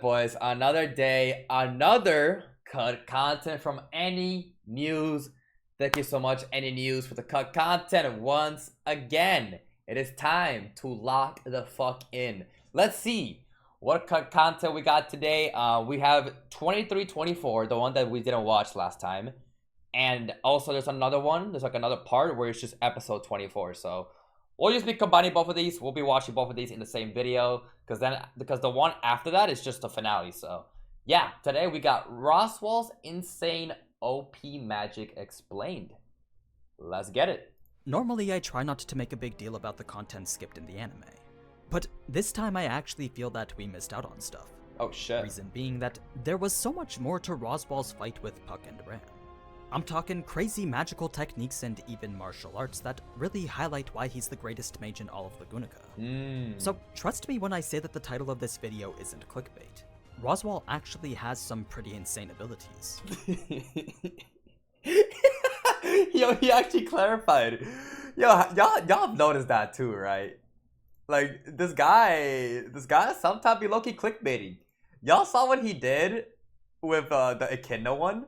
boys. Another day, another cut content from AniNews. Thank you so much, AniNews, for the cut content once again. It is time to lock the fuck in. Let's see what cut content we got today. We have 2324, the one that we didn't watch last time. And also there's another one. There's like another part where it's just episode 24. So we'll just be combining both of these. We'll be watching both of these in the same video. Because the one after that is just the finale. So yeah, today we got Roswaal's insane OP magic explained. Let's get it. Normally I try not to make a big deal about the content skipped in the anime. But this time I actually feel that we missed out on stuff. Oh shit. Reason being that there was so much more to Roswaal's fight with Puck and Ram. I'm talking crazy magical techniques and even martial arts that really highlight why he's the greatest mage in all of Lagunica. So trust me when I say that the title of this video isn't clickbait. Roswaal actually has some pretty insane abilities. Yo, he actually clarified. Yo, y'all have noticed that too, right? Like, this guy sometimes be low-key clickbaiting. Y'all saw what he did with the Echidna one?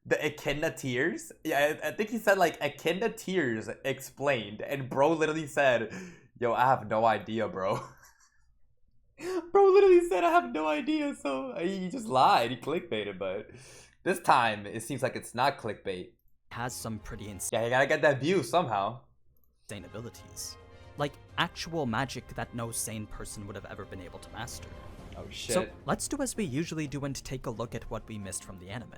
The Echidna tears? Yeah, I think he said like Echidna tears explained, and bro literally said, yo, I have no idea, bro. Bro literally said I have no idea, so he just lied, he clickbaited, but this time it seems like it's not clickbait. Has some pretty insane Yeah, you gotta get that view somehow. Abilities. Like actual magic that no sane person would have ever been able to master. Oh shit. So let's do as we usually do and take a look at what we missed from the anime.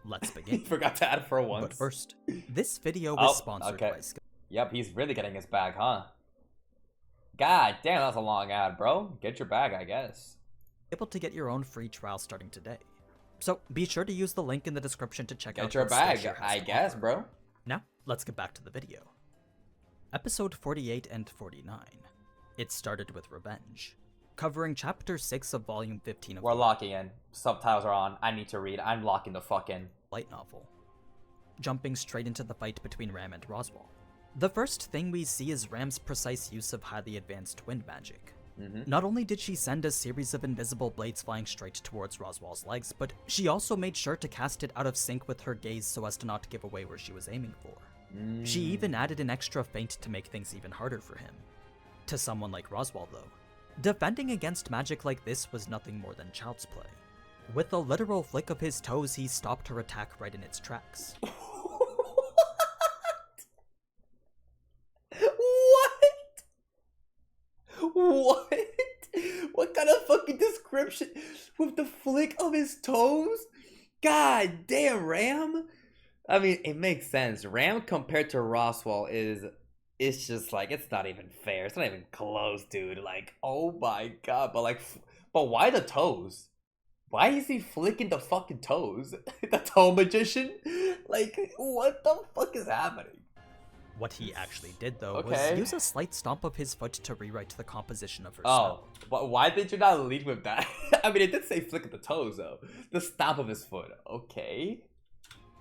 Let's begin. Forgot to add for once. But first, this video is sponsored by Yep, he's really getting his bag, huh? God damn, that's a long ad, bro. Get your bag, I guess. Able to get your own free trial starting today. So be sure to use the link in the description to check out Get your bag, I guess, bro. Now, let's get back to the video. Episode 48 and 49. It started with Revenge, covering chapter 6 of volume 15 of We're locking in. Subtitles are on. I need to read. I'm locking the fuck in. Light novel. Jumping straight into the fight between Ram and Roswaal. The first thing we see is Ram's precise use of highly advanced wind magic. Not only did she send a series of invisible blades flying straight towards Roswaal's legs, but she also made sure to cast it out of sync with her gaze so as to not give away where she was aiming for. She even added an extra feint to make things even harder for him. To someone like Roswaal though, defending against magic like this was nothing more than child's play. With a literal flick of his toes, he stopped her attack right in its tracks. What? What kind of fucking description? With the flick of his toes? God damn, Ram. I mean, it makes sense. Ram compared to Roswaal it's just like, it's not even fair. It's not even close, dude. Like, oh my god. But why the toes? Why is he flicking the fucking toes? The toe magician? Like, what the fuck is happening? What he actually did, though, was use a slight stomp of his foot to rewrite the composition of her spell. But why did you not lead with that? I mean, it did say flick of the toes, though. The stomp of his foot. Okay.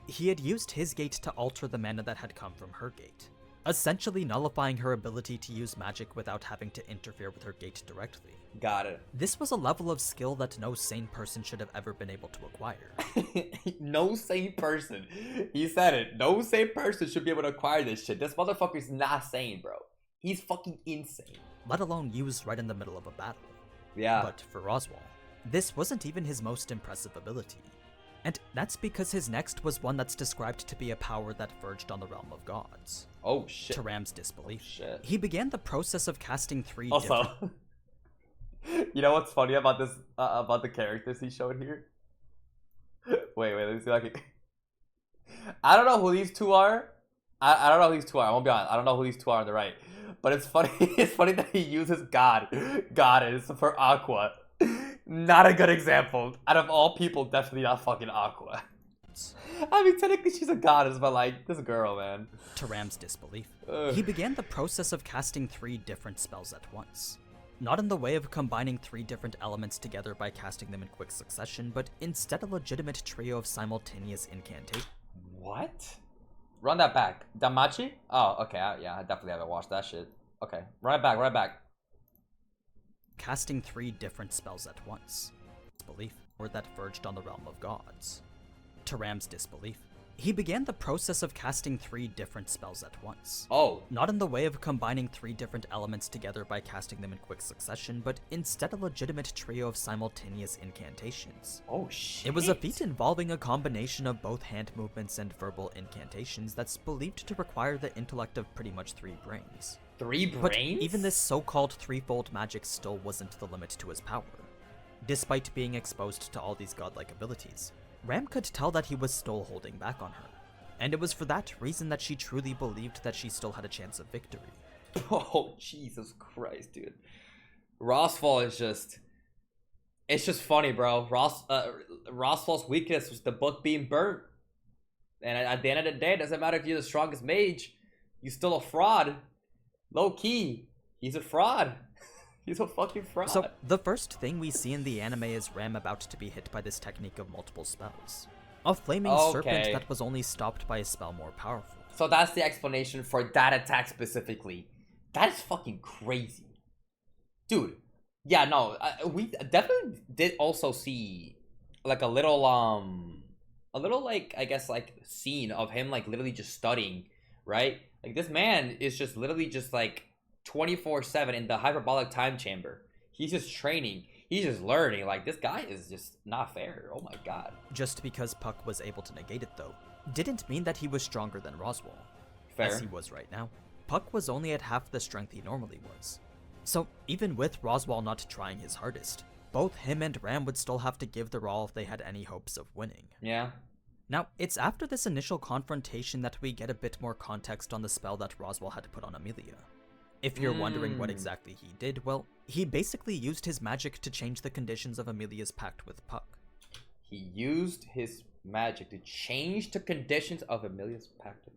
He had used his gate to alter the mana that had come from her gate, essentially nullifying her ability to use magic without having to interfere with her gate directly. Got it. This was a level of skill that no sane person should have ever been able to acquire. No sane person. He said it. No sane person should be able to acquire this shit. This motherfucker's not sane, bro. He's fucking insane. Let alone used right in the middle of a battle. Yeah. But for Roswaal, this wasn't even his most impressive ability. And that's because his next was one that's described to be a power that verged on the realm of gods. Oh shit. To Ram's disbelief, He began the process of casting three also, different... you know what's funny about this, about the characters he showed here? Wait, let me see if I can... I don't know who these two are. I don't know who these two are. I won't be honest. I don't know who these two are on the right. But it's funny. It's funny that he uses goddess for Aqua. Not a good example. Out of all people, definitely not fucking Aqua. I mean, technically she's a goddess, but like, this girl, man. To Ram's disbelief, he began the process of casting 3 different spells at once. Not in the way of combining 3 different elements together by casting them in quick succession, but instead a legitimate trio of simultaneous incantations. What? Run that back. Damachi? Oh, okay. Yeah, I definitely haven't watched that shit. Okay, run it back. Casting 3 different spells at once. belief, or that verged on the realm of gods. To Ram's disbelief, he began the process of casting 3 different spells at once. Oh. Not in the way of combining 3 different elements together by casting them in quick succession, but instead a legitimate trio of simultaneous incantations. Oh shit. It was a feat involving a combination of both hand movements and verbal incantations that's believed to require the intellect of pretty much 3 brains. 3 brains? But even this so-called threefold magic still wasn't the limit to his power. Despite being exposed to all these godlike abilities, Ram could tell that he was still holding back on her, and it was for that reason that she truly believed that she still had a chance of victory. Oh, Jesus Christ, dude. Roswaal is just... It's just funny, bro. Roswaal's weakness was the book being burnt. And at the end of the day, it doesn't matter if you're the strongest mage. You're still a fraud. Low key. He's a fraud. He's a fucking fraud. So, the first thing we see in the anime is Ram about to be hit by this technique of multiple spells. A flaming serpent that was only stopped by a spell more powerful. So that's the explanation for that attack specifically. That is fucking crazy. Dude. Yeah, no, we definitely did also see like a little like, I guess, like scene of him like literally just studying, right? Like this man is just literally just like 24/7 in the hyperbolic time chamber. He's just training. He's just learning. Like, this guy is just not fair. Oh my god. Just because Puck was able to negate it, though, didn't mean that he was stronger than Roswaal. Fair. As he was right now. Puck was only at half the strength he normally was. So, even with Roswaal not trying his hardest, both him and Ram would still have to give their all if they had any hopes of winning. Yeah. Now, it's after this initial confrontation that we get a bit more context on the spell that Roswaal had put on Amelia. If you're wondering what exactly he did, well, he basically used his magic to change the conditions of Amelia's pact with Puck. He used his magic to change the conditions of Amelia's pact.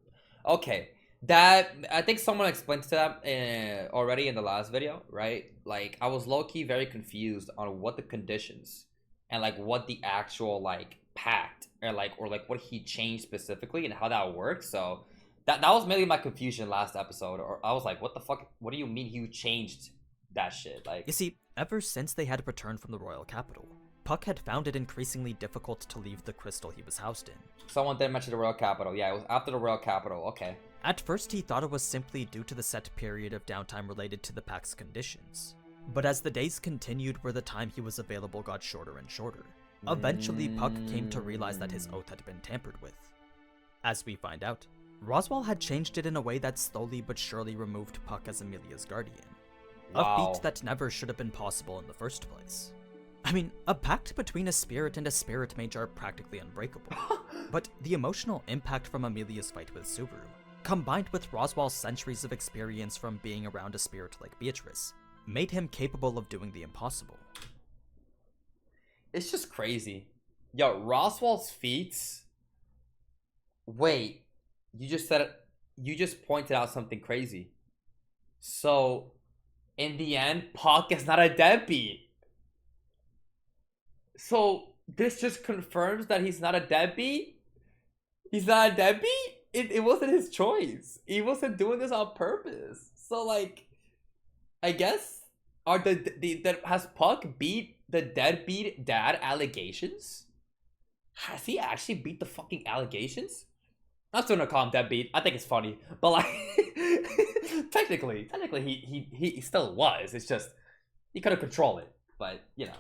Okay, that, I think someone explained to that already in the last video, right? Like, I was low-key very confused on what the conditions and like what the actual like pact or like what he changed specifically and how that works. So that was mainly my confusion last episode. Or I was like, what the fuck? What do you mean you changed that shit? Like, you see, ever since they had returned from the royal capital, Puck had found it increasingly difficult to leave the crystal he was housed in. Someone did mention the royal capital. Yeah, it was after the royal capital. Okay. At first, he thought it was simply due to the set period of downtime related to the pact's conditions. But as the days continued where the time he was available got shorter and shorter, eventually Puck came to realize that his oath had been tampered with. As we find out, Roswaal had changed it in a way that slowly but surely removed Puck as Amelia's guardian. Wow. A feat that never should have been possible in the first place. I mean, a pact between a spirit and a spirit mage are practically unbreakable. But the emotional impact from Amelia's fight with Subaru, combined with Roswaal's centuries of experience from being around a spirit like Beatrice, made him capable of doing the impossible. It's just crazy. Yo, Roswaal's feats... Wait. You just said it. You just pointed out something crazy. So, in the end, Puck is not a deadbeat. So, this just confirms that he's not a deadbeat? He's not a deadbeat? It wasn't his choice. He wasn't doing this on purpose. So, like, I guess, has Puck beat the deadbeat dad allegations? Has he actually beat the fucking allegations? I'm not gonna call him deadbeat. I think it's funny, but like, technically, he still was. It's just he couldn't control it. But you know.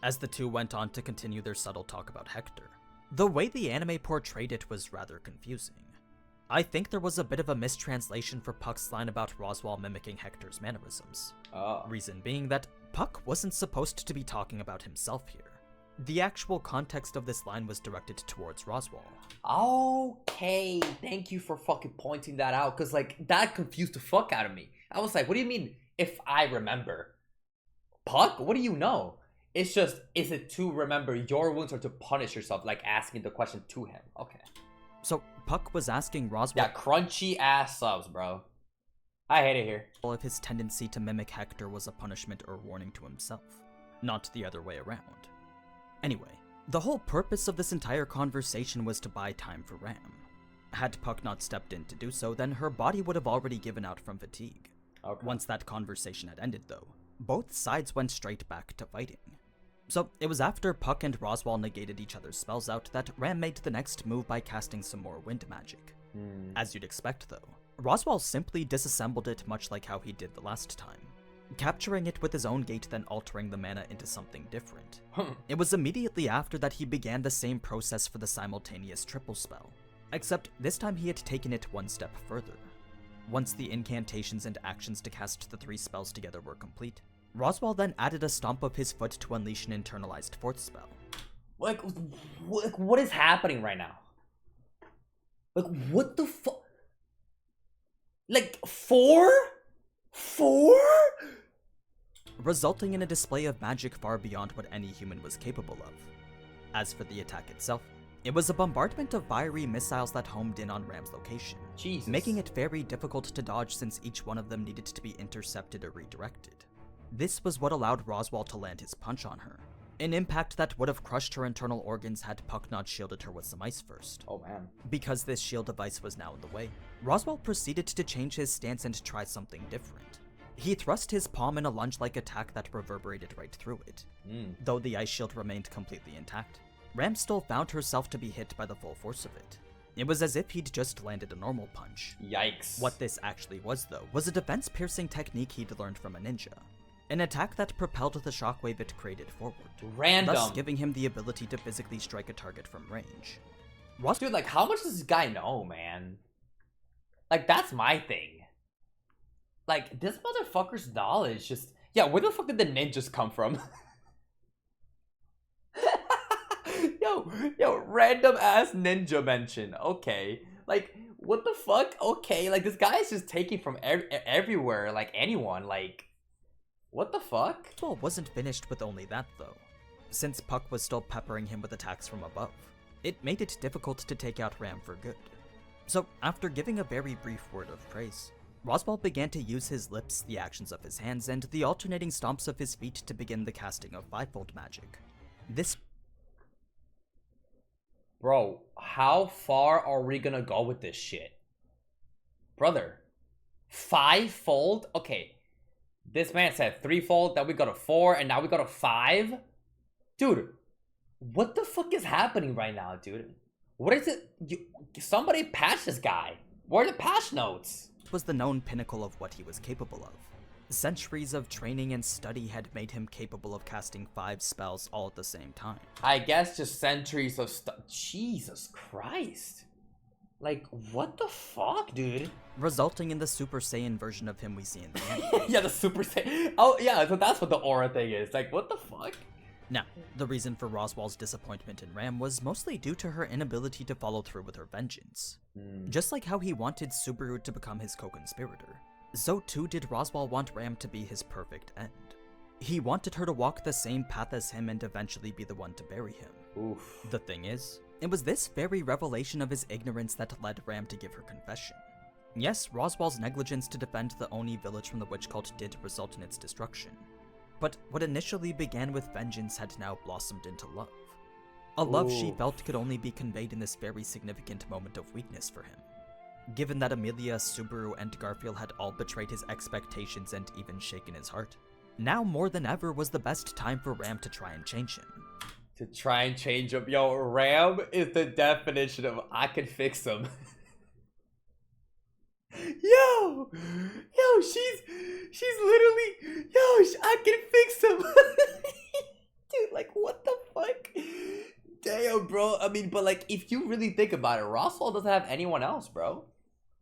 As the two went on to continue their subtle talk about Hector, the way the anime portrayed it was rather confusing. I think there was a bit of a mistranslation for Puck's line about Roswaal mimicking Hector's mannerisms. Reason being that Puck wasn't supposed to be talking about himself here. The actual context of this line was directed towards Roswaal. Okay, thank you for fucking pointing that out, because like that confused the fuck out of me. I was like, what do you mean if I remember? Puck, what do you know? It's just, is it to remember your wounds or to punish yourself, like asking the question to him? Okay. So Puck was asking Roswaal... Yeah, crunchy ass subs, bro. I hate it here. ...if his tendency to mimic Hector was a punishment or warning to himself, not the other way around. Anyway, the whole purpose of this entire conversation was to buy time for Ram. Had Puck not stepped in to do so, then her body would have already given out from fatigue. Okay. Once that conversation had ended, though, both sides went straight back to fighting. So it was after Puck and Roswaal negated each other's spells out that Ram made the next move by casting some more wind magic. As you'd expect though, Roswaal simply disassembled it much like how he did the last time, capturing it with his own gate then altering the mana into something different. It was immediately after that he began the same process for the simultaneous triple spell, except this time he had taken it one step further. Once the incantations and actions to cast the 3 spells together were complete, Roswaal then added a stomp of his foot to unleash an internalized 4th spell. Like, what is happening right now? Like, what the fuck? Like, 4? 4? Resulting in a display of magic far beyond what any human was capable of. As for the attack itself, it was a bombardment of fiery missiles that homed in on Ram's location, Jesus. Making it very difficult to dodge since each one of them needed to be intercepted or redirected. This was what allowed Roswaal to land his punch on her, an impact that would have crushed her internal organs had Puck not shielded her with some ice first. Oh man. Because this shield device was now in the way, Roswaal proceeded to change his stance and try something different. He thrust his palm in a lunge-like attack that reverberated right through it. Though the ice shield remained completely intact, Ram still found herself to be hit by the full force of it. It was as if he'd just landed a normal punch. Yikes. What this actually was, though, was a defense-piercing technique he'd learned from a ninja. An attack that propelled the shockwave it created forward. Random. Thus giving him the ability to physically strike a target from range. Dude, like, how much does this guy know, man? Like, that's my thing. Like, this motherfucker's knowledge just... Yeah, where the fuck did the ninjas come from? Yo, random ass ninja mention. Okay. Like, what the fuck? Okay, like, this guy is just taking from everywhere, like, anyone, like... What the fuck? Roswaal wasn't finished with only that, though. Since Puck was still peppering him with attacks from above, it made it difficult to take out Ram for good. So, after giving a very brief word of praise, Roswaal began to use his lips, the actions of his hands, and the alternating stomps of his feet to begin the casting of 5-fold magic. This... Bro, how far are we gonna go with this shit? Brother, 5-fold? Okay. This man said 3-fold, then we got a 4, and now we got a 5? Dude, what the fuck is happening right now, dude? What is it? Somebody patch this guy. Where are the patch notes? Was the known pinnacle of what he was capable of. Centuries of training and study had made him capable of casting 5 spells all at the same time. I guess just centuries of Jesus Christ. Like, what the fuck, dude? Resulting in the Super Saiyan version of him we see in the anime. Yeah, the Super Saiyan. Oh, yeah, so that's what the aura thing is. Like, what the fuck? Now, the reason for Roswaal's disappointment in Ram was mostly due to her inability to follow through with her vengeance. Just like how he wanted Subaru to become his co-conspirator, so too did Roswaal want Ram to be his perfect end. He wanted her to walk the same path as him and eventually be the one to bury him. Oof. The thing is, it was this very revelation of his ignorance that led Ram to give her confession. Yes, Roswaal's negligence to defend the Oni village from the witch cult did result in its destruction. But what initially began with vengeance had now blossomed into love. A love she felt could only be conveyed in this very significant moment of weakness for him. Given that Amelia, Subaru, and Garfield had all betrayed his expectations and even shaken his heart, now more than ever was the best time for Ram to try and change him. To try and change him. Yo, Ram is the definition of I can fix him. Yo, she's literally, I can fix him. Dude, like, what the fuck? Damn, bro. I mean, but like, if you really think about it, Roswaal doesn't have anyone else, bro.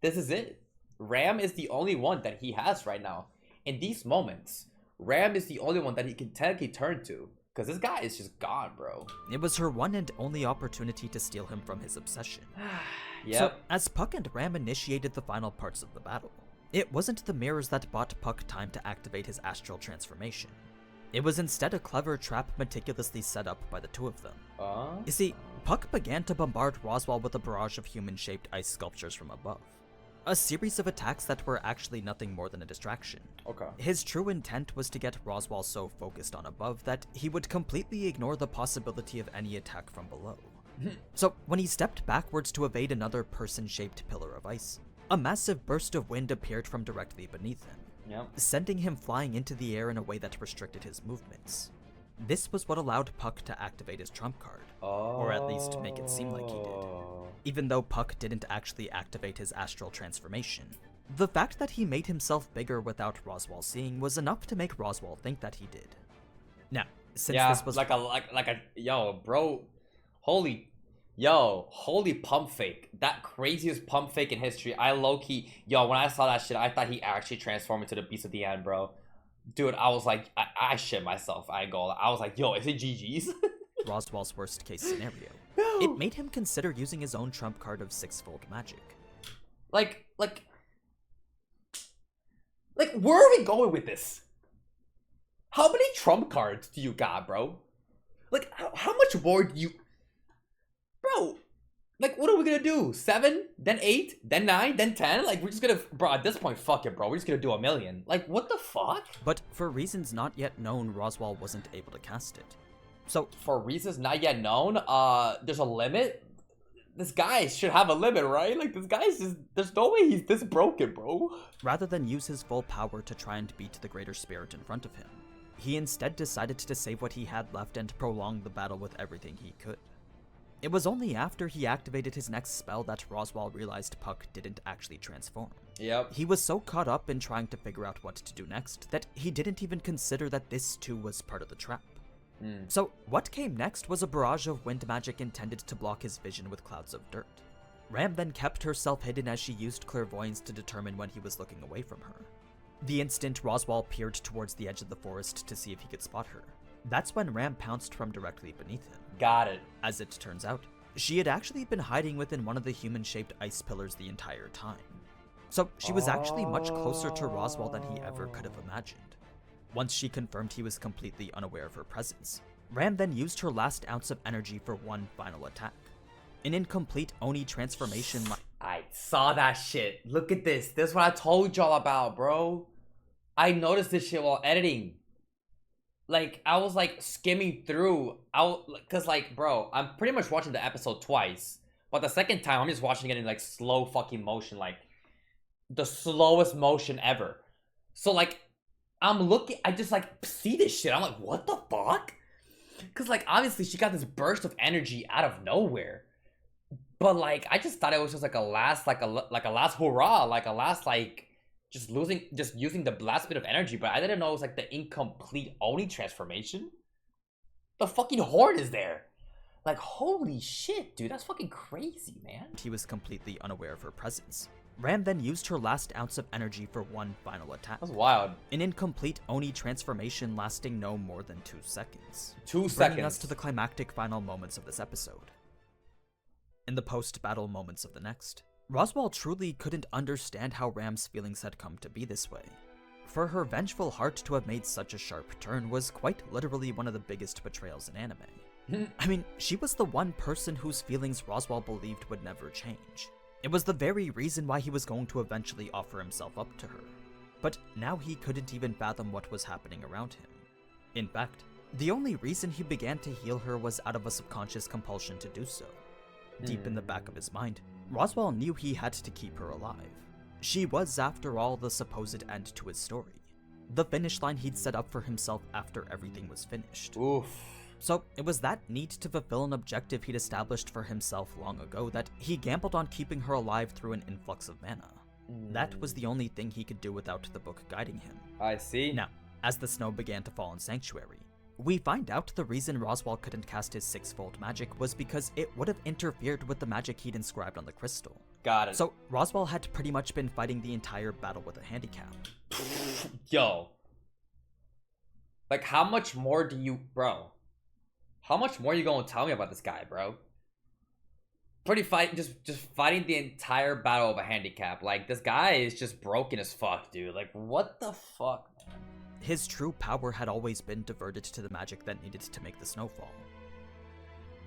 This is it. Ram is the only one that he has right now. In these moments, Ram is the only one that he can technically turn to. Because this guy is just gone, bro. It was her one and only opportunity to steal him from his obsession. Yep. So, as Puck and Ram initiated the final parts of the battle, it wasn't the mirrors that bought Puck time to activate his astral transformation. It was instead a clever trap meticulously set up by the two of them. You see, Puck began to bombard Roswaal with a barrage of human-shaped ice sculptures from above. A series of attacks that were actually nothing more than a distraction. Okay. His true intent was to get Roswaal so focused on above that he would completely ignore the possibility of any attack from below. So, when he stepped backwards to evade another person-shaped pillar of ice, a massive burst of wind appeared from directly beneath him, sending him flying into the air in a way that restricted his movements. This was what allowed Puck to activate his trump card, or at least make it seem like he did, even though Puck didn't actually activate his astral transformation. The fact that he made himself bigger without Roswaal seeing was enough to make Roswaal think that he did. Now, since this was yo, bro, holy pump fake. That craziest pump fake in history. I low-key, yo, when I saw that shit, I thought he actually transformed into the beast at the end, bro. Dude, I was like, I shit myself. I was like, yo, is it GG's? Roswaal's worst case scenario. It made him consider using his own trump card of sixfold magic. Like, where are we going with this? How many trump cards do you got, bro? Like, how much more do you... Bro, like, what are we gonna do? 7, then 8, then 9, then 10? Like, we're just gonna... Bro, at this point, fuck it, bro. We're just gonna do 1,000,000. Like, what the fuck? But for reasons not yet known, Roswaal wasn't able to cast it. So, for reasons not yet known, there's a limit? This guy should have a limit, right? Like, this guy's just... There's no way he's this broken, bro. Rather than use his full power to try and beat the greater spirit in front of him, he instead decided to save what he had left and prolong the battle with everything he could. It was only after he activated his next spell that Roswaal realized Puck didn't actually transform. Yep. He was so caught up in trying to figure out what to do next that he didn't even consider that this too was part of the trap. So what came next was a barrage of wind magic intended to block his vision with clouds of dirt. Ram then kept herself hidden as she used clairvoyance to determine when he was looking away from her. The instant Roswaal peered towards the edge of the forest to see if he could spot her, that's when Ram pounced from directly beneath him. Got it. As it turns out, she had actually been hiding within one of the human-shaped ice pillars the entire time. So she was actually much closer to Roswaal than he ever could have imagined. Once she confirmed he was completely unaware of her presence, Ram then used her last ounce of energy for one final attack. An incomplete Oni transformation. I saw that shit. Look at this. This is what I told y'all about, bro. I noticed this shit while editing. Like, I was like skimming through. Cause like, bro, I'm pretty much watching the episode twice. But the second time, I'm just watching it in like slow fucking motion. Like, the slowest motion ever. So like, I'm looking, I just like see this shit. I'm like, what the fuck? Cause like, obviously she got this burst of energy out of nowhere. But like, I just thought it was just like a last, like a last hurrah, like a last, like just using the last bit of energy. But I didn't know it was like the incomplete Oni transformation. The fucking horn is there. Like, holy shit, dude, that's fucking crazy, man. He was completely unaware of her presence. Ram then used her last ounce of energy for one final attack. That's wild. An incomplete Oni transformation lasting no more than 2 seconds. 2 seconds. Bringing us to the climactic final moments of this episode. In the post-battle moments of the next, Roswaal truly couldn't understand how Ram's feelings had come to be this way. For her vengeful heart to have made such a sharp turn was quite literally one of the biggest betrayals in anime. I mean, she was the one person whose feelings Roswaal believed would never change. It was the very reason why he was going to eventually offer himself up to her. But now he couldn't even fathom what was happening around him. In fact, the only reason he began to heal her was out of a subconscious compulsion to do so. Deep in the back of his mind, Roswaal knew he had to keep her alive. She was, after all, the supposed end to his story. The finish line he'd set up for himself after everything was finished. Oof. So it was that need to fulfill an objective he'd established for himself long ago that he gambled on keeping her alive through an influx of mana. That was the only thing he could do without the book guiding him. I see. Now, as the snow began to fall in Sanctuary, we find out the reason Roswaal couldn't cast his sixfold magic was because it would have interfered with the magic he'd inscribed on the crystal. Got it. So Roswaal had pretty much been fighting the entire battle with a handicap. Yo. Like, how much more do you... Bro. How much more are you gonna tell me about this guy, bro? Just fighting the entire battle of a handicap. Like, this guy is just broken as fuck, dude. Like, what the fuck, man? His true power had always been diverted to the magic that needed to make the snowfall.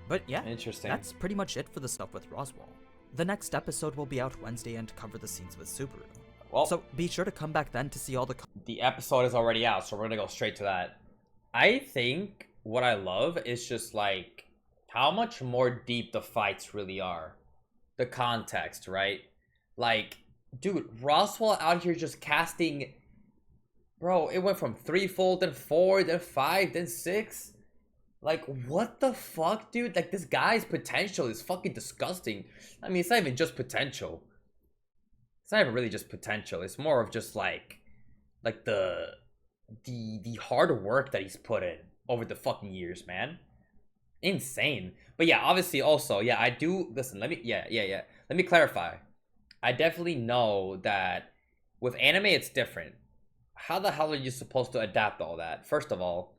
But yeah, interesting. That's pretty much it for the stuff with Roswaal. The next episode will be out Wednesday and cover the scenes with Subaru. Well, so be sure to come back then to see all the episode is already out, so we're gonna go straight to that. I think what I love is just like how much more deep the fights really are. The context, right? Like, dude, Roswaal out here just casting... Bro, it went from 3-fold, then 4, then 5, then 6. Like, what the fuck, dude? Like, this guy's potential is fucking disgusting. I mean, it's not even just potential. It's not even really just potential. It's more of just like the hard work that he's put in over the fucking years, man. Insane. But yeah, obviously also, yeah, I do listen, let me Let me clarify. I definitely know that with anime it's different. How the hell are you supposed to adapt all that? First of all,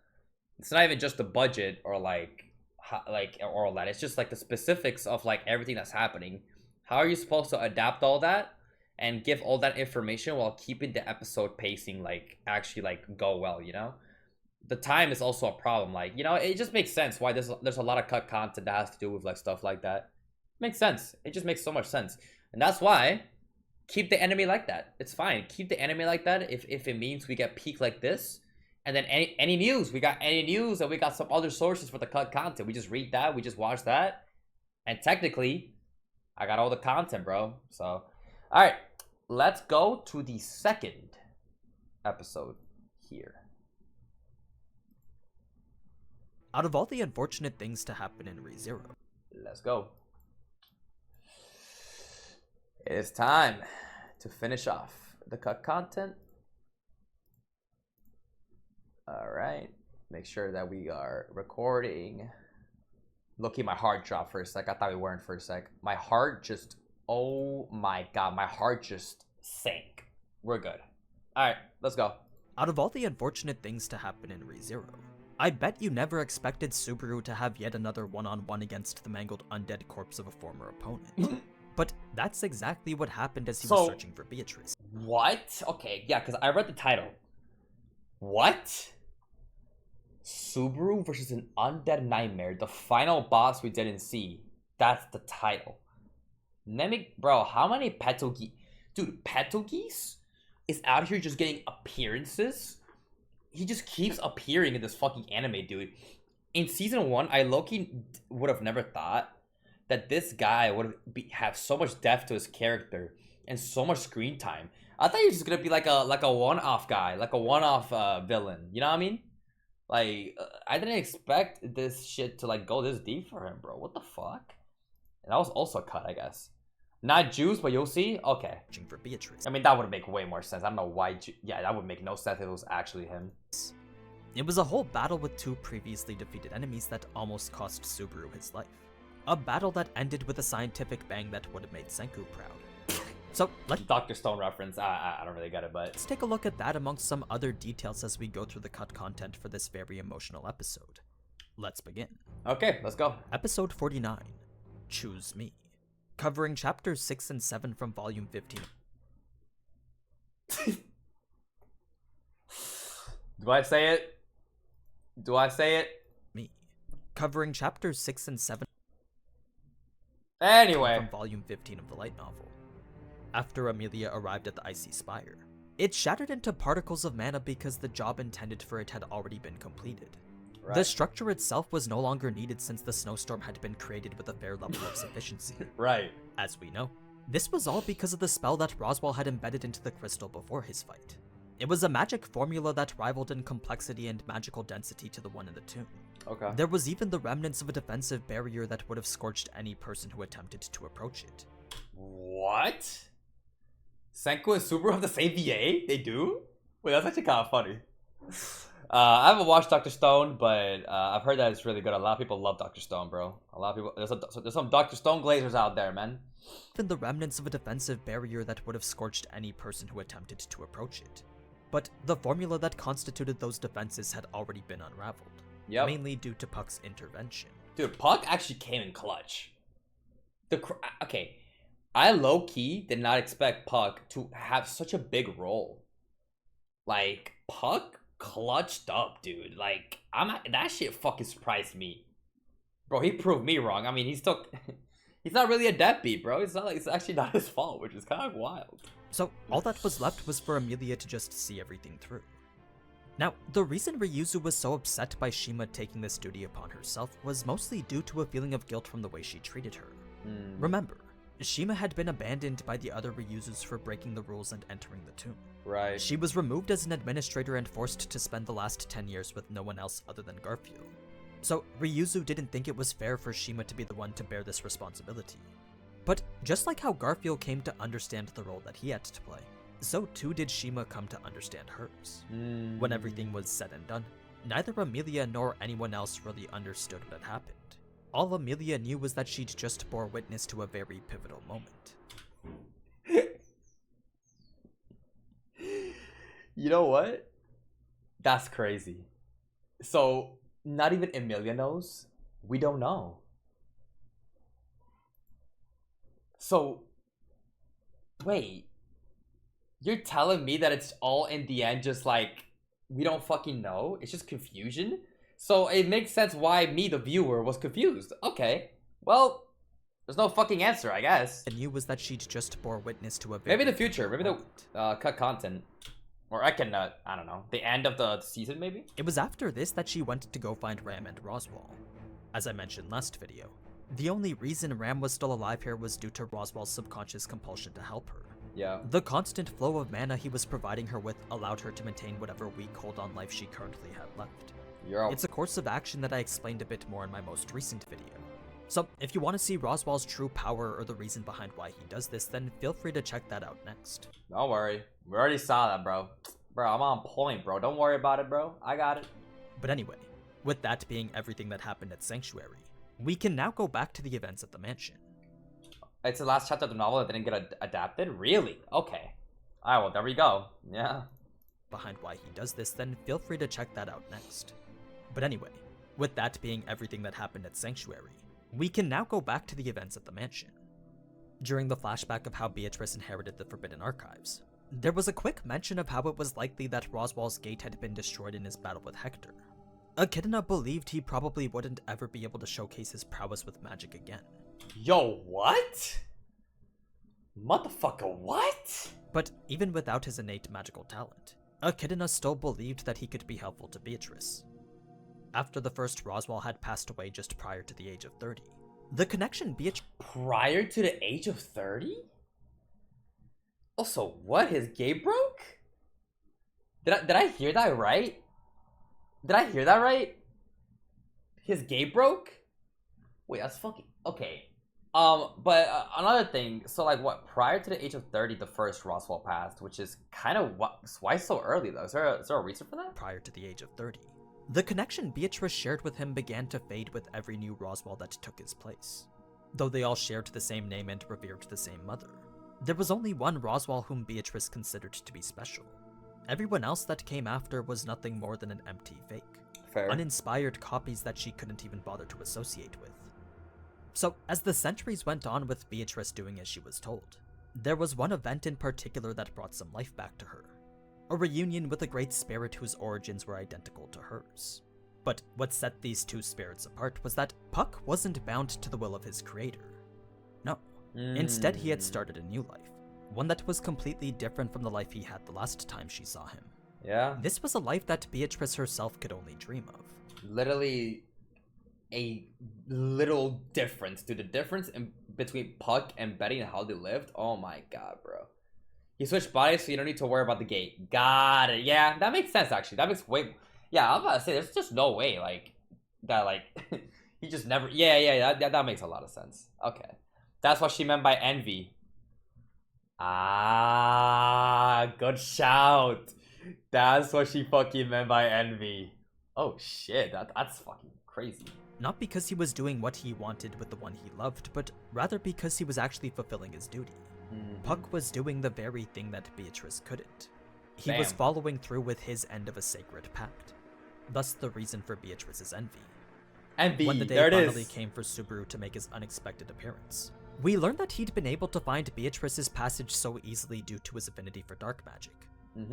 it's not even just the budget or or all that. It's just like the specifics of like everything that's happening. How are you supposed to adapt all that and give all that information while keeping the episode pacing like actually like go well, you know? The time is also a problem. Like, you know, it just makes sense why there's a lot of cut content that has to do with like stuff like that. Makes sense. It just makes so much sense. And that's why keep the anime like that. It's fine. Keep the anime like that if it means we get peak like this. And then any news, we got any news, and we got some other sources for the cut content. We just read that, we just watch that, and technically, I got all the content, bro. So, all right, let's go to the second episode here. Out of all the unfortunate things to happen in ReZero, let's go. It's time to finish off the cut content. All right, make sure that we are recording. Look, my heart dropped for a sec. I thought we weren't for a sec. My heart just, oh my god, my heart just sank. We're good. All right, let's go. Out of all the unfortunate things to happen in ReZero, I bet you never expected Subaru to have yet another one-on-one against the mangled undead corpse of a former opponent. But that's exactly what happened as he was searching for Beatrice. What? Okay, yeah, because I read the title. What? Subaru versus an undead nightmare, the final boss we didn't see. That's the title. Bro, how many Petogis? Dude, Petogis is out here just getting appearances. He just keeps appearing in this fucking anime, dude. In season 1, I low-key would have never thought that this guy would have so much depth to his character and so much screen time. I thought he was just gonna be like a one-off guy, like a one-off villain. You know what I mean? Like, I didn't expect this shit to like go this deep for him, bro. What the fuck? And that was also cut, I guess. Not Jews, but you'll see. Okay. For Beatrice. I mean, that would make way more sense. I don't know why. Yeah, that would make no sense if it was actually him. It was a whole battle with two previously defeated enemies that almost cost Subaru his life. A battle that ended with a scientific bang that would have made Senku proud. So, let's Dr. Stone reference. I don't really get it, but let's take a look at that amongst some other details as we go through the cut content for this very emotional episode. Let's begin. Okay, let's go. Episode 49, Choose Me, covering chapters 6 and 7 from volume 15. Do I say it? Do I say it? Me, covering chapters 6 and 7 anyway from volume 15 of the light novel. After Amelia arrived at the Icy Spire, it shattered into particles of mana because the job intended for it had already been completed. Right. The structure itself was no longer needed since the snowstorm had been created with a fair level of sufficiency. Right. As we know, this was all because of the spell that Roswaal had embedded into the crystal before his fight. It was a magic formula that rivaled in complexity and magical density to the one in the tomb. Okay. There was even the remnants of a defensive barrier that would have scorched any person who attempted to approach it. What? Senku and Subaru have the same VA? They do? Wait, that's actually kind of funny. I haven't watched Dr. Stone, but I've heard that it's really good. A lot of people love Dr. Stone, bro. A lot of people. There's some Dr. Stone glazers out there, man. Even the remnants of a defensive barrier that would have scorched any person who attempted to approach it. But the formula that constituted those defenses had already been unraveled. Yep. Mainly due to Puck's intervention. Dude, Puck actually came in clutch. Okay, I low-key did not expect Puck to have such a big role. Like, Puck clutched up, dude. Like, that shit fucking surprised me. Bro, he proved me wrong. I mean, he's not really a deadbeat, bro. It's actually not his fault, which is kind of wild. So, all that was left was for Amelia to just see everything through. Now, the reason Ryuzu was so upset by Shima taking this duty upon herself was mostly due to a feeling of guilt from the way she treated her. Remember, Shima had been abandoned by the other Ryuzus for breaking the rules and entering the tomb. Right. She was removed as an administrator and forced to spend the last 10 years with no one else other than Garfield. So Ryuzu didn't think it was fair for Shima to be the one to bear this responsibility. But just like how Garfield came to understand the role that he had to play, so too did Shima come to understand hers. When everything was said and done, neither Amelia nor anyone else really understood what had happened. All Amelia knew was that she'd just bore witness to a very pivotal moment. You know what? That's crazy. So, not even Amelia knows? We don't know. So, wait. You're telling me that it's all in the end just like, we don't fucking know? It's just confusion? So it makes sense why me, the viewer, was confused. Okay. Well, there's no fucking answer, I guess. And knew was that she'd just bore witness to a very maybe the future. Maybe the cut content. Or I can, I don't know. The end of the season, maybe? It was after this that she went to go find Ram and Roswaal. As I mentioned last video, the only reason Ram was still alive here was due to Roswaal's subconscious compulsion to help her. Yeah. The constant flow of mana he was providing her with allowed her to maintain whatever weak hold on life she currently had left. It's a course of action that I explained a bit more in my most recent video. So if you want to see Roswaal's true power or the reason behind why he does this, then feel free to check that out next. Don't worry. We already saw that, bro. Bro, I'm on point, bro. Don't worry about it, bro. I got it. But anyway, with that being everything that happened at Sanctuary, we can now go back to the events at the mansion. It's the last chapter of the novel that didn't get adapted? Really? Okay. Alright, well, there we go. Yeah. Behind why he does this, then feel free to check that out next. But anyway, with that being everything that happened at Sanctuary, we can now go back to the events at the mansion. During the flashback of how Beatrice inherited the Forbidden Archives, there was a quick mention of how it was likely that Roswaal's gate had been destroyed in his battle with Hector. Echidna believed he probably wouldn't ever be able to showcase his prowess with magic again. Yo, what? Motherfucker, what? But even without his innate magical talent, Echidna still believed that he could be helpful to Beatrice. After the first Roswaal had passed away just prior to the age of 30, the connection Beatrice— Prior to the age of 30? Also, what? His gate broke? Did I hear that right? Did I hear that right? His gate broke? Wait, that's fucking... Okay. But another thing, so like what, prior to the age of 30, the first Roswaal passed, which is kind of why so early though? Is there a reason for that? Prior to the age of 30, the connection Beatrice shared with him began to fade with every new Roswaal that took his place. Though they all shared the same name and revered the same mother, there was only one Roswaal whom Beatrice considered to be special. Everyone else that came after was nothing more than an empty fake. Fair. Uninspired copies that she couldn't even bother to associate with. So, as the centuries went on with Beatrice doing as she was told, there was one event in particular that brought some life back to her. A reunion with a great spirit whose origins were identical to hers. But what set these two spirits apart was that Puck wasn't bound to the will of his creator. No. Instead, he had started a new life. One that was completely different from the life he had the last time she saw him. Yeah. This was a life that Beatrice herself could only dream of. Literally a little difference, dude. The difference between Puck and Betty and how they lived. Oh my god, bro. He switched bodies, so you don't need to worry about the gate. Got it. Yeah, that makes sense, actually. That makes way... Yeah, I'm about to say, there's just no way, like, that, like, he just never... Yeah, that makes a lot of sense. Okay. That's what she meant by envy. Ah, good shout. That's what she fucking meant by envy. Oh, shit. That's fucking crazy. Not because he was doing what he wanted with the one he loved, but rather because he was actually fulfilling his duty. Puck was doing the very thing that Beatrice couldn't. He was following through with his end of a sacred pact. Thus the reason for Beatrice's envy. Envy, when the day finally came for Subaru to make his unexpected appearance, we learned that he'd been able to find Beatrice's passage so easily due to his affinity for dark magic.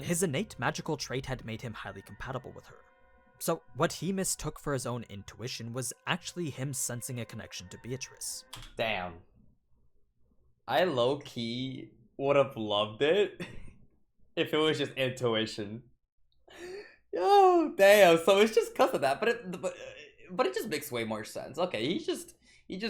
His innate magical trait had made him highly compatible with her. So what he mistook for his own intuition was actually him sensing a connection to Beatrice. Damn. I low-key would have loved it if it was just intuition. Yo, damn. So it's just because of that, but it just makes way more sense. Okay, he just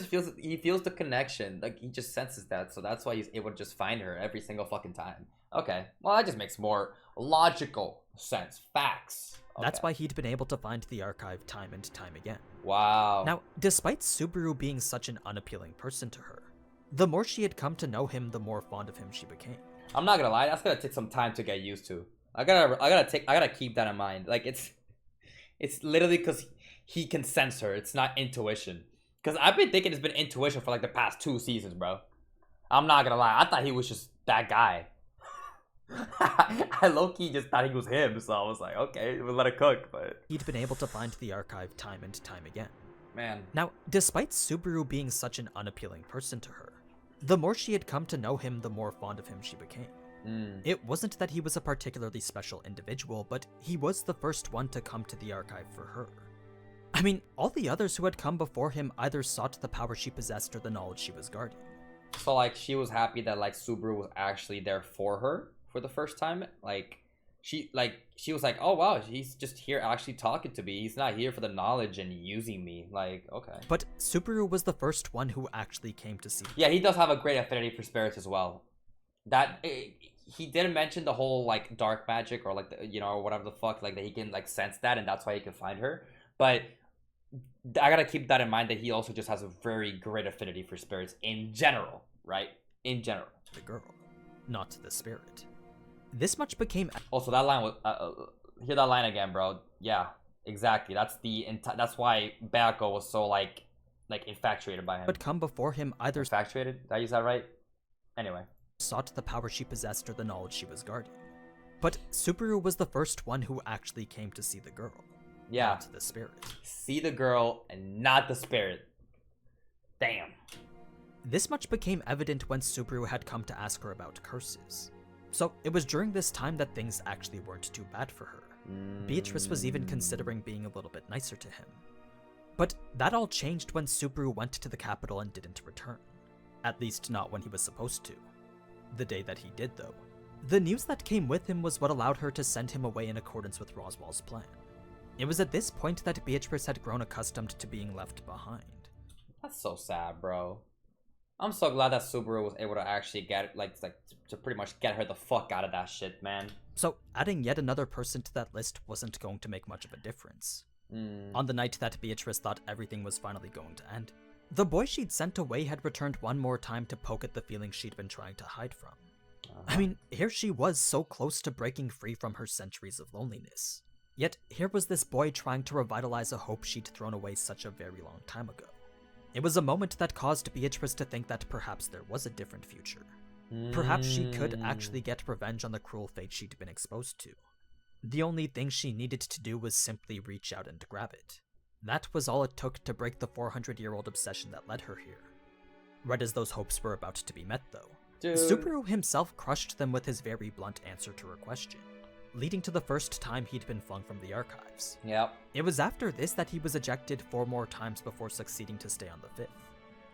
feels the connection, like he just senses that, so that's why he's able to just find her every single fucking time. Okay, well that just makes more logical sense. Facts. That's why he'd been able to find the archive time and time again. Wow. Now, despite Subaru being such an unappealing person to her, the more she had come to know him, the more fond of him she became. I'm not gonna lie, that's gonna take some time to get used to. I gotta keep that in mind. Like it's literally because he can sense her. It's not intuition. Because I've been thinking it's been intuition for like the past 2 seasons, bro. I'm not gonna lie, I thought he was just that guy. I low-key just thought he was him, so I was like, okay, we'll let it cook, but... He'd been able to find the archive time and time again. Man. Now, despite Subaru being such an unappealing person to her, the more she had come to know him, the more fond of him she became. It wasn't that he was a particularly special individual, but he was the first one to come to the archive for her. I mean, all the others who had come before him either sought the power she possessed or the knowledge she was guarding. So, like, she was happy that, like, Subaru was actually there for her for the first time. Like, she was like, oh, wow, he's just here actually talking to me. He's not here for the knowledge and using me. Like, okay. But Subaru was the first one who actually came to see. Yeah, he does have a great affinity for spirits as well. He didn't mention the whole, like, dark magic or, like, or whatever the fuck, like, that he can, like, sense that, and that's why he can find her. But I gotta keep that in mind that he also just has a very great affinity for spirits in general, right? In general. The girl, not the spirit. This much became... Also, that line was... hear that line again, bro. Yeah, exactly. That's why Beako was so, like infatuated by him. But come before him either... Infatuated? Did I use that right? Anyway. Sought the power she possessed or the knowledge she was guarding. But Subaru was the first one who actually came to see the girl. Yeah. Not the spirit. See the girl and not the spirit. Damn. This much became evident when Subaru had come to ask her about curses. So it was during this time that things actually weren't too bad for her. Beatrice was even considering being a little bit nicer to him. But that all changed when Subaru went to the capital and didn't return. At least not when he was supposed to. The day that he did, though. The news that came with him was what allowed her to send him away in accordance with Roswaal's plan. It was at this point that Beatrice had grown accustomed to being left behind. That's so sad, bro. I'm so glad that Subaru was able to actually get, to pretty much get her the fuck out of that shit, man. So, adding yet another person to that list wasn't going to make much of a difference. On the night that Beatrice thought everything was finally going to end, the boy she'd sent away had returned one more time to poke at the feelings she'd been trying to hide from. I mean, here she was so close to breaking free from her centuries of loneliness. Yet, here was this boy trying to revitalize a hope she'd thrown away such a very long time ago. It was a moment that caused Beatrice to think that perhaps there was a different future. Perhaps she could actually get revenge on the cruel fate she'd been exposed to. The only thing she needed to do was simply reach out and grab it. That was all it took to break the 400-year-old obsession that led her here. Right as those hopes were about to be met, though, Subaru himself crushed them with his very blunt answer to her question, leading to the first time he'd been flung from the archives. Yep. It was after this that he was ejected 4 more times before succeeding to stay on the 5th.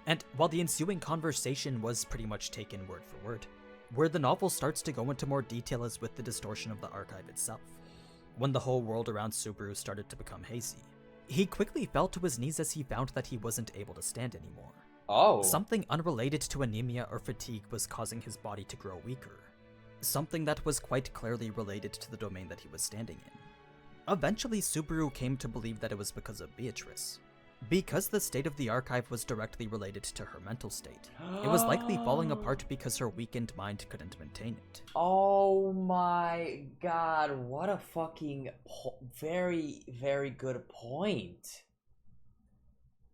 And while the ensuing conversation was pretty much taken word for word, where the novel starts to go into more detail is with the distortion of the archive itself. When the whole world around Subaru started to become hazy, he quickly fell to his knees as he found that he wasn't able to stand anymore. Oh. Something unrelated to anemia or fatigue was causing his body to grow weaker. Something that was quite clearly related to the domain that he was standing in. Eventually, Subaru came to believe that it was because of Beatrice. Because the state of the archive was directly related to her mental state, it was likely falling apart because her weakened mind couldn't maintain it. Oh my god, what a fucking very, very good point.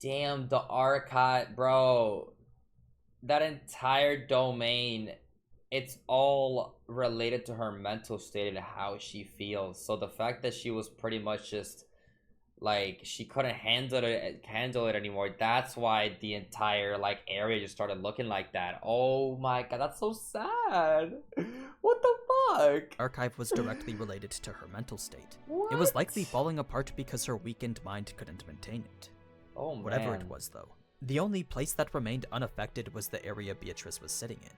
Damn, the archive, bro. That entire domain, it's all related to her mental state and how she feels. So the fact that she was pretty much just like she couldn't handle it anymore, that's why the entire like area just started looking like that. Oh my god, that's so sad. What the fuck? Archive was directly related to her mental state. What? It was likely falling apart because her weakened mind couldn't maintain it. Oh man. Whatever it was, though, the only place that remained unaffected was the area Beatrice was sitting in.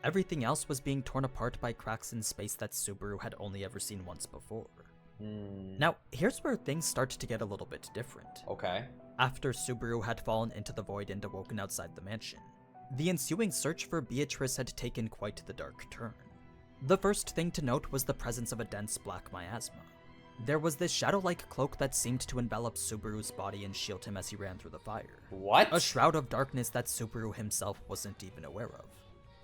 Everything else was being torn apart by cracks in space that Subaru had only ever seen once before. Now, here's where things start to get a little bit different. Okay. After Subaru had fallen into the void and awoken outside the mansion, the ensuing search for Beatrice had taken quite the dark turn. The first thing to note was the presence of a dense black miasma. There was this shadow-like cloak that seemed to envelop Subaru's body and shield him as he ran through the fire. What? A shroud of darkness that Subaru himself wasn't even aware of.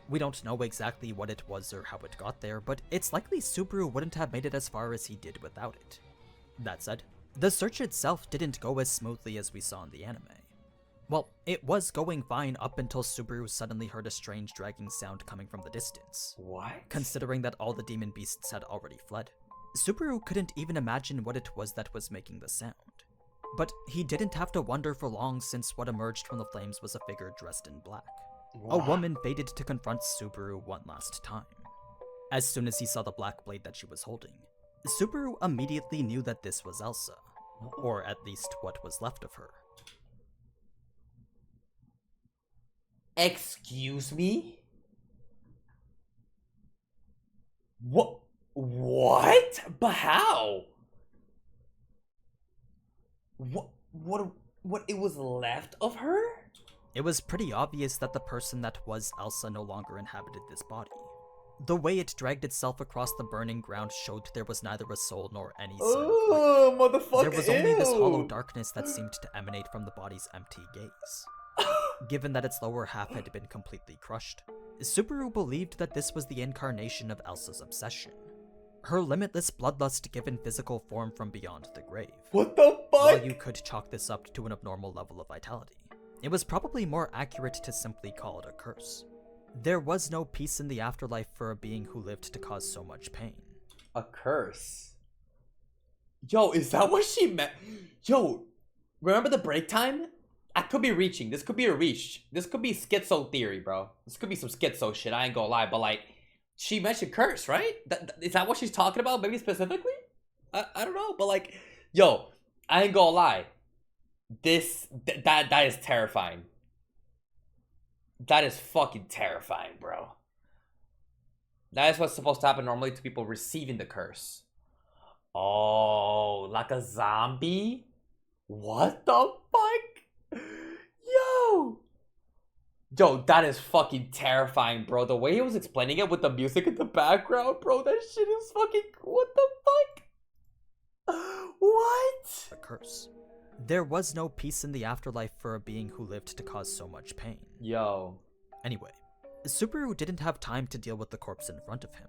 We don't know exactly what it was or how it got there, but it's likely Subaru wouldn't have made it as far as he did without it. That said, the search itself didn't go as smoothly as we saw in the anime. Well, it was going fine up until Subaru suddenly heard a strange dragging sound coming from the distance. What? Considering that all the demon beasts had already fled, Subaru couldn't even imagine what it was that was making the sound. But he didn't have to wonder for long, since what emerged from the flames was a figure dressed in black. What? A woman faded to confront Subaru one last time. As soon as he saw the black blade that she was holding, Subaru immediately knew that this was Elsa, or at least what was left of her. Excuse me? What? What? But how? What it was left of her? It was pretty obvious that the person that was Elsa no longer inhabited this body. The way it dragged itself across the burning ground showed there was neither a soul nor any sign of life. Oh, motherfucker! There was only this hollow darkness that seemed to emanate from the body's empty gaze. Given that its lower half had been completely crushed, Subaru believed that this was the incarnation of Elsa's obsession. Her limitless bloodlust given physical form from beyond the grave. What the fuck? While you could chalk this up to an abnormal level of vitality, it was probably more accurate to simply call it a curse. There was no peace in the afterlife for a being who lived to cause so much pain. A curse? Yo, is that what she meant? Yo, remember the break time? I could be reaching. This could be a reach. This could be schizo theory, bro. This could be some schizo shit. I ain't gonna lie, but like, she mentioned curse, right? Is that what she's talking about? Maybe specifically? I don't know, but like, yo, I ain't gonna lie. That is terrifying. That is fucking terrifying, bro. That is what's supposed to happen normally to people receiving the curse. Oh, like a zombie? What the fuck? Yo, that is fucking terrifying, bro. The way he was explaining it with the music in the background, bro, that shit is fucking... What the fuck? What? A curse. There was no peace in the afterlife for a being who lived to cause so much pain. Yo. Anyway, Subaru didn't have time to deal with the corpse in front of him.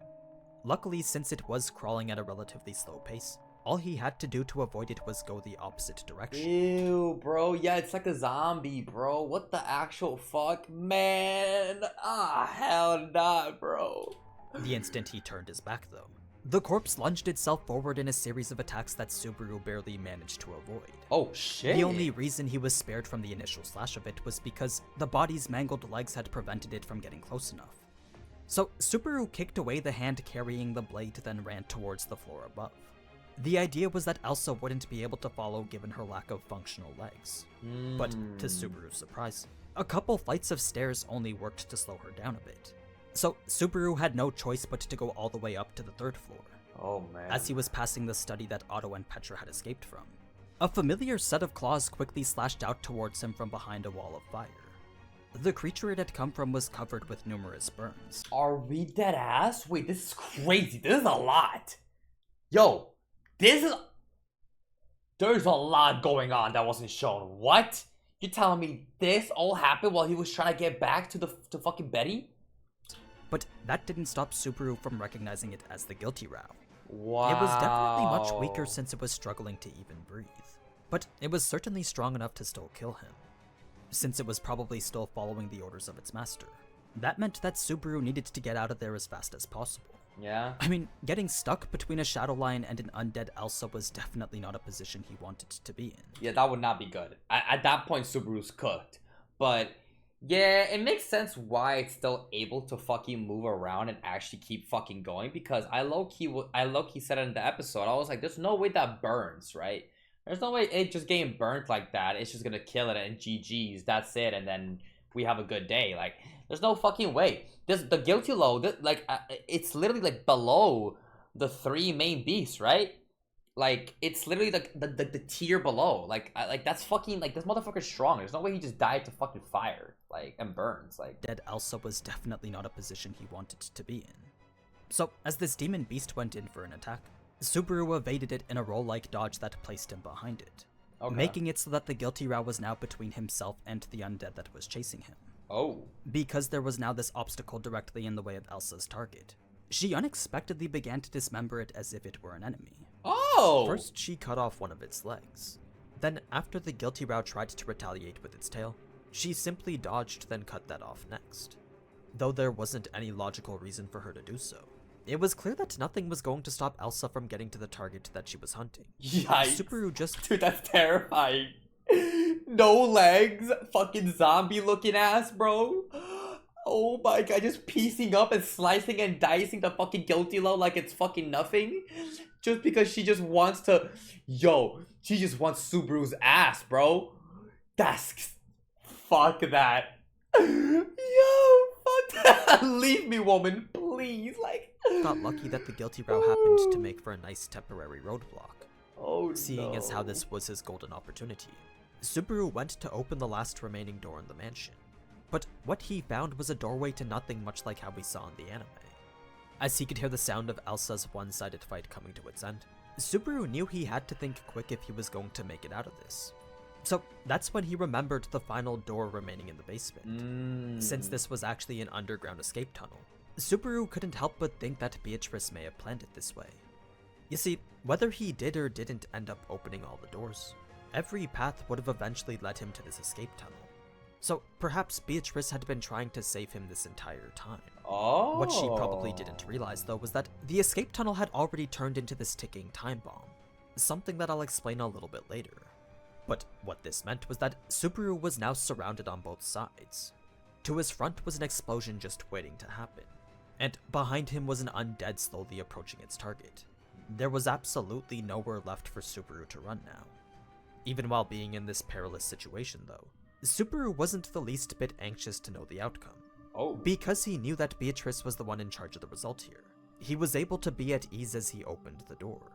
Luckily, since it was crawling at a relatively slow pace, all he had to do to avoid it was go the opposite direction. Ew, bro. Yeah, it's like a zombie, bro. What the actual fuck? Man. Ah, hell nah, bro. The instant he turned his back, though, the corpse lunged itself forward in a series of attacks that Subaru barely managed to avoid. Oh, shit. The only reason he was spared from the initial slash of it was because the body's mangled legs had prevented it from getting close enough. So Subaru kicked away the hand carrying the blade, then ran towards the floor above. The idea was that Elsa wouldn't be able to follow given her lack of functional legs. But to Subaru's surprise, a couple flights of stairs only worked to slow her down a bit. So Subaru had no choice but to go all the way up to the third floor. Oh, man. As he was passing the study that Otto and Petra had escaped from, a familiar set of claws quickly slashed out towards him from behind a wall of fire. The creature it had come from was covered with numerous burns. Are we dead ass? Wait, this is crazy. This is a lot. Yo, there's a lot going on that wasn't shown. What? You're telling me this all happened while he was trying to get back to fucking Betty? But that didn't stop Subaru from recognizing it as the guilty row. Wow. It was definitely much weaker since it was struggling to even breathe. But it was certainly strong enough to still kill him, since it was probably still following the orders of its master. That meant that Subaru needed to get out of there as fast as possible. Yeah. I mean, getting stuck between a shadow lion and an undead Elsa was definitely not a position he wanted to be in. Yeah, that would not be good. At that point, Subaru's cooked. But yeah, it makes sense why it's still able to fucking move around and actually keep fucking going, because I low-key said it in the episode. I was like, there's no way that burns, right? There's no way it just getting burnt like that. It's just gonna kill it and GG's. That's it, and then we have a good day. Like, there's no fucking way. The guilty load, it's literally like below the 3 main beasts, right? Like, it's literally like the tier below. Like that's fucking, like, this motherfucker's strong. There's no way he just died to fucking fire, like, and burns. Like, Dead Elsa was definitely not a position he wanted to be in. So, as this demon beast went in for an attack, Subaru evaded it in a roll-like dodge that placed him behind it, making it so that the guilty row was now between himself and the undead that was chasing him. Oh. Because there was now this obstacle directly in the way of Elsa's target, she unexpectedly began to dismember it as if it were an enemy. Oh! First, she cut off one of its legs. Then, after the guilty row tried to retaliate with its tail, she simply dodged, then cut that off next. Though there wasn't any logical reason for her to do so. It was clear that nothing was going to stop Elsa from getting to the target that she was hunting. Yikes. Subaru just... Dude, that's terrifying. No legs. Fucking zombie looking ass, bro. Oh my god, just piecing up and slicing and dicing the fucking guilty low like it's fucking nothing. Just because she just wants to... Yo, she just wants Subaru's ass, bro. That's... Fuck that. Yo, fuck that. Leave me, woman, please. Like... got lucky that the guilty row happened to make for a nice temporary roadblock. Oh, Seeing no. as how this was his golden opportunity, Subaru went to open the last remaining door in the mansion. But what he found was a doorway to nothing, much like how we saw in the anime. As he could hear the sound of Elsa's one-sided fight coming to its end, Subaru knew he had to think quick if he was going to make it out of this. So that's when he remembered the final door remaining in the basement. Since this was actually an underground escape tunnel, Subaru couldn't help but think that Beatrice may have planned it this way. You see, whether he did or didn't end up opening all the doors, every path would have eventually led him to this escape tunnel. So perhaps Beatrice had been trying to save him this entire time. Oh. What she probably didn't realize though was that the escape tunnel had already turned into this ticking time bomb, something that I'll explain a little bit later. But what this meant was that Subaru was now surrounded on both sides. To his front was an explosion just waiting to happen, and behind him was an undead slowly approaching its target. There was absolutely nowhere left for Subaru to run now. Even while being in this perilous situation though, Subaru wasn't the least bit anxious to know the outcome. Oh. Because he knew that Beatrice was the one in charge of the result here, he was able to be at ease as he opened the door.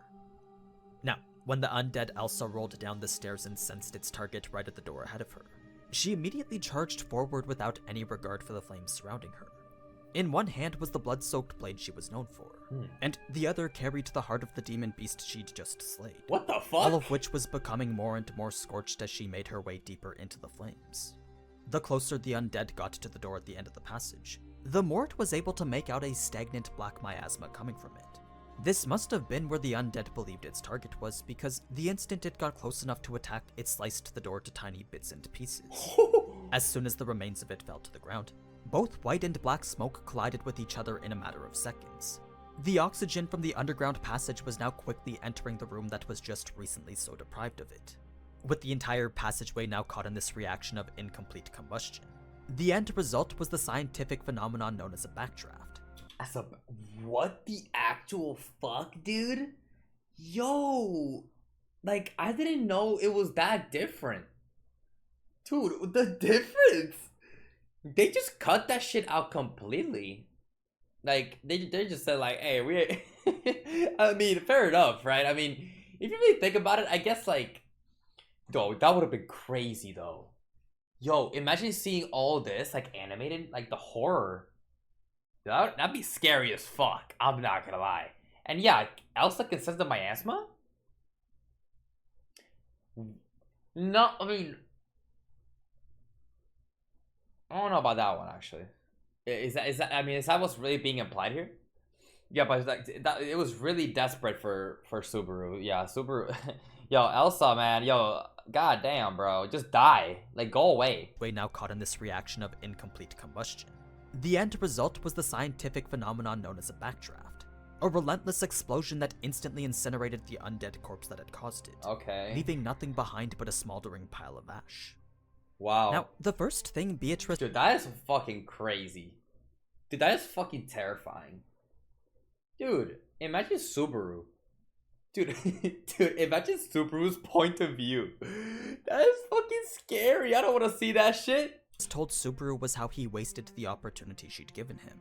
Now, when the undead Elsa rolled down the stairs and sensed its target right at the door ahead of her, she immediately charged forward without any regard for the flames surrounding her. In one hand was the blood-soaked blade she was known for, and the other carried the heart of the demon beast she'd just slayed. What the fuck? All of which was becoming more and more scorched as she made her way deeper into the flames. The closer the undead got to the door at the end of the passage, the more it was able to make out a stagnant black miasma coming from it. This must have been where the undead believed its target was, because the instant it got close enough to attack, it sliced the door to tiny bits and pieces. As soon as the remains of it fell to the ground, both white and black smoke collided with each other in a matter of seconds. The oxygen from the underground passage was now quickly entering the room that was just recently so deprived of it, with the entire passageway now caught in this reaction of incomplete combustion. The end result was the scientific phenomenon known as a backdraft. What the actual fuck, dude? Yo, like, I didn't know it was that different. Dude, the difference! They just cut that shit out completely. Like, they just said, like, hey, we... I mean, fair enough, right? I mean, if you really think about it, I guess, like... Yo, that would have been crazy, though. Yo, imagine seeing all this, like, animated, like, the horror. That'd be scary as fuck. I'm not gonna lie. And yeah, Elsa can sense the miasma? No, I mean... I don't know about that one, actually. Is that what's really being implied here? Yeah, but like, it was really desperate for Subaru. Yeah, Subaru... Yo, Elsa, man. Yo, goddamn, bro. Just die. Like, go away. Way now caught in this reaction of incomplete combustion. The end result was the scientific phenomenon known as a backdraft, a relentless explosion that instantly incinerated the undead corpse that had caused it, leaving nothing behind but a smoldering pile of ash. Wow. Now, the first thing Beatrice... Dude, that is fucking crazy. Dude, that is fucking terrifying. Dude, imagine Subaru. Dude, imagine Subaru's point of view. That is fucking scary. I don't want to see that shit. Told Subaru was how he wasted the opportunity she'd given him.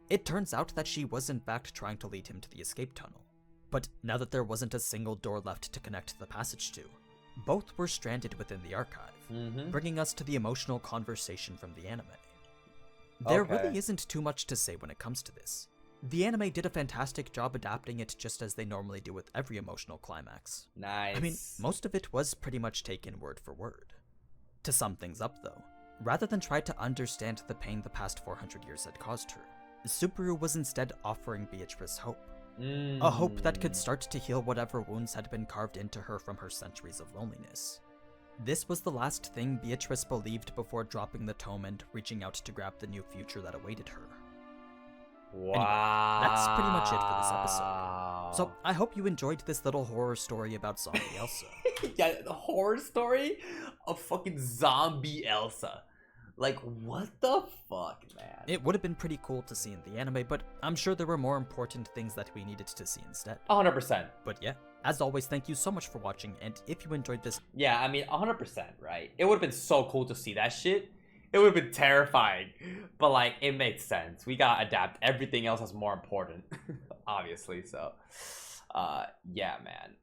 It turns out that she was in fact trying to lead him to the escape tunnel. But now that there wasn't a single door left to connect the passage to, both were stranded within the archive, bringing us to the emotional conversation from the anime. There really isn't too much to say when it comes to this. The anime did a fantastic job adapting it just as they normally do with every emotional climax. Nice. I mean, most of it was pretty much taken word for word. To sum things up though, rather than try to understand the pain the past 400 years had caused her, Subaru was instead offering Beatrice hope. A hope that could start to heal whatever wounds had been carved into her from her centuries of loneliness. This was the last thing Beatrice believed before dropping the tome and reaching out to grab the new future that awaited her. Wow. Anyway, that's pretty much it for this episode. So I hope you enjoyed this little horror story about zombie Elsa. Yeah, the horror story of fucking zombie Elsa. Like, what the fuck, man? It would have been pretty cool to see in the anime, but I'm sure there were more important things that we needed to see instead. 100%. But yeah, as always, thank you so much for watching, and if you enjoyed this... Yeah, I mean, 100%, right? It would have been so cool to see that shit. It would have been terrifying. But, like, it makes sense. We gotta adapt. Everything else is more important. Obviously, so... yeah, man.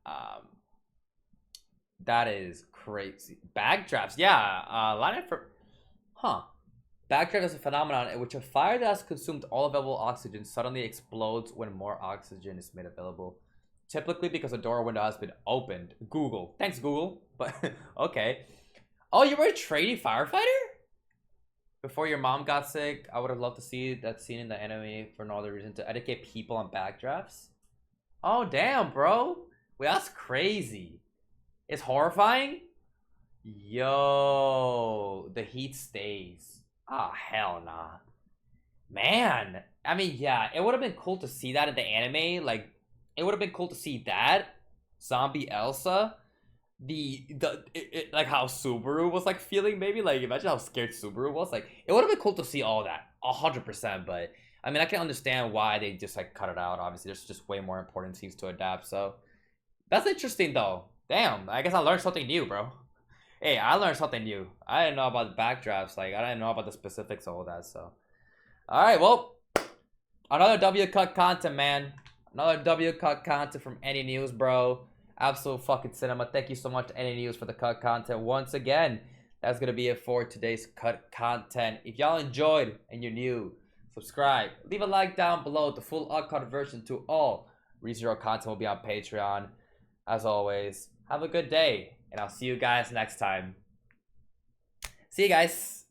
That is crazy. Backdrafts. Yeah, line up for... Huh. Backdraft is a phenomenon in which a fire that has consumed all available oxygen suddenly explodes when more oxygen is made available. Typically because a door or window has been opened. Google. Thanks, Google. But, okay. Oh, you were a trainee firefighter? Before your mom got sick, I would have loved to see that scene in the anime for no other reason to educate people on backdrafts. Oh, damn, bro. Wait, that's crazy. It's horrifying? Yo, the heat stays. Oh, hell nah. Man, I mean, yeah, it would have been cool to see that in the anime. Like, it would have been cool to see that. Zombie Elsa. Like how Subaru was like feeling, maybe. Like, imagine how scared Subaru was. Like, it would have been cool to see all that. 100%, but I mean, I can understand why they just like cut it out. Obviously, there's just way more important scenes to adapt. So, that's interesting though. Damn, I guess I learned something new, bro. Hey, I learned something new. I didn't know about the backdrafts. Like, I didn't know about the specifics of all that, so. Alright, well. Another W cut content, man. Another W cut content from AniNews, bro. Absolute fucking cinema. Thank you so much to AniNews for the cut content once again. That's gonna be it for today's cut content. If y'all enjoyed and you're new, subscribe. Leave a like down below. The full uncut version to all ReZero content will be on Patreon. As always, have a good day. And I'll see you guys next time. See you guys.